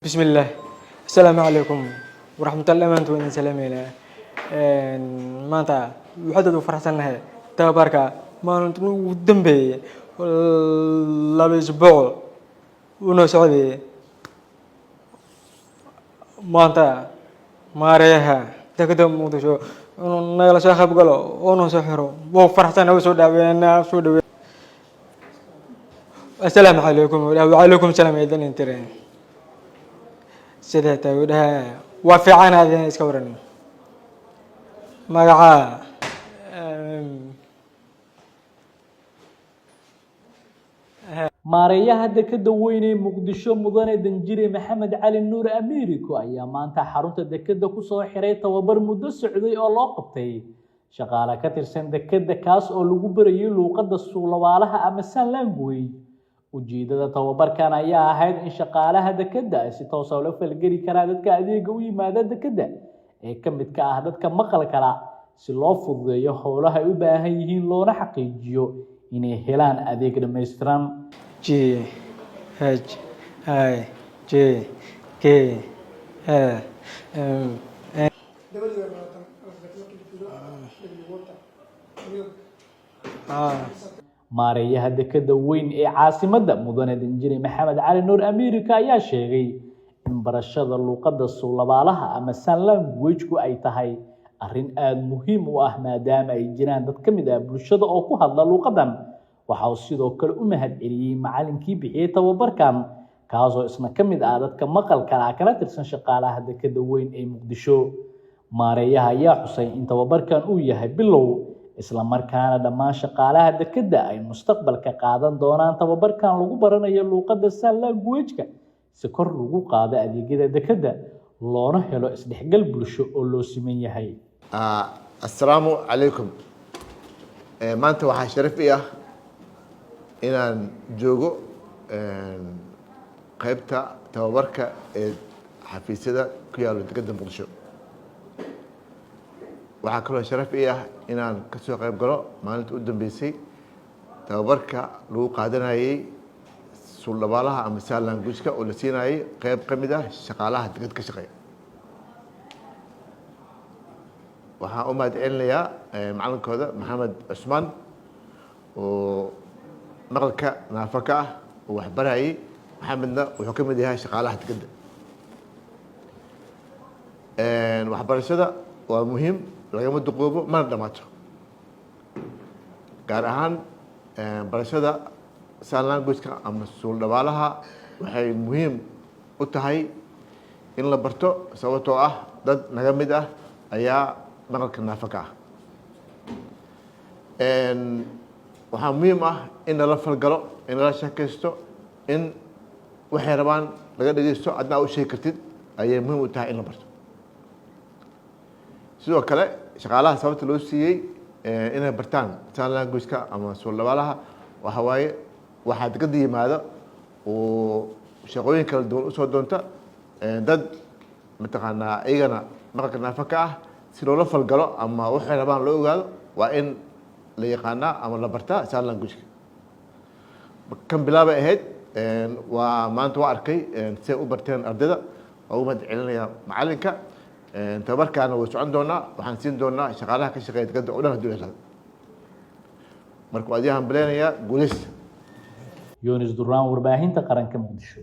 بسم الله. السلام عليكم ورحمة الله وبركاته. سلام إلى maanta waxaad u faraxsanahay tababarka maalinta ugu dambeeyay laba isbuuc una socday maanta maareeyaha dekedda Muqdisho nagala soo qayb galo oo noo soo xiro waa faraxsanahay soo dhaweynaa assalaamu calaykum wa calaykum salaam idan intireen sidee tahay wadaha waa fiican aadeen iska waran magaca maareeyaha dekedda weyn ee Muqdisho mudane Danjire Maxamed Cali Nuur Ameeriko ayaa maanta xarunta dekedda ku soo xiray tababar muddo socday oo loo qabtay shaqaale ka tirsan dekedda kaas oo lagu barayay luqadda Soomaaliga ama sign language. ujeedada tababarkan ayaa ahayd in shaqaalaha dekedda ay si toos ah ula falgeli karaan dadka adeega u yimaada dekedda ee ka mid ka ah dadka maqalka la si loo fududeeyo howlaha ay u baahan yihiin loona xaqiijiyo inay helaan adeeg dhameystiran. G H I J K L M maareeyaha dekedda weyn ee caasimadda mudane Danjire Maxamed Cali Nuur Ameeriko ayaa sheegay in barashada luqadda Soomaaliga ama sign language-ku ay tahay arrin aad muhiim u ah maadaama ay jiraan dad ka mid ah bulshada oo ku hadla luqadan. waxa uu sidoo kale u mahadceliyay macallinkii bixiyay tababarkan kaas oo isna ka mid ah dadka maqalka la kala tirsan shaqaalaha dekedda weyn ee Muqdisho. maareeyaha ayaa xusay in tababarkan uu yahay bilow isla markaana dhammaan shaqaalaha dekedda ay mustaqbalka qaadan doonaan tababarkan lagu baranayo luqadda sign language-ka si kor lagu qaado adeegyada dekedda loona helo isdhexgal bulsho oo loo siman yahay. Assalaamu calaykum. Maanta waxaa sharaf ii ah inaan joogo qaybta tababarka ee xafiisyada ku yaalo dekedda Muqdisho. waxaa kaloo sharaf ii ah inaan ka soo qayb galo maalinta u dambeysay tababarka lagu qaadanayay Soomaaliga ama sign language-ka oo la siinayay qayb ka mid ah shaqaalaha dekedda ka shaqeeya. waxaan u mahadcelinayaa macalinkooda Maxamed Cusmaan oo maqalka naafaka ah oo wax barayay. Maxamedna wuxuu ka mid yahay shaqaalaha dekedda. waxbarashada waa muhiim, lagama duqoobo mana dhamaato. gaar ahaan barashada sign language-ka ama Soomaaliga waxay muhiim u tahay in la barto sababtoo ah dad naga mid ah ayaa maqalka naafaka ah. waxaa muhiim ah in lala falgalo, in lala sheekaysto, in waxay rabaan laga dhageysto adna u sheegi kartid ayay muhiim u tahay in la barto. sidoo kale shaqaalaha sababta loo siiyey inay bartaan sign language-ka ama Soomaaliga waxa waaye waxaa dekedda yimaado oo shaqooyin kala duwan usoo doonta dad mataqaanaa iyagana maqalka naafaka ah si loola falgalo ama waxay rabaan loo ogaado waa in la yaqaanaa ama la bartaa sign language-ka. kan bilaabay ahayd waa maanta waa arkay siday u barteen ardayda. waa u mahadcelinayaa macalinka. tababarkaana way socon doonaa. waxaan siin doonaa shaqaalaha ka shaqeeya dekedda oo dhan hadduu helaado. marka waa adiyahan bileenayaa guuleysta. Yunus Durraan, warbaahinta qaranka Muqdisho.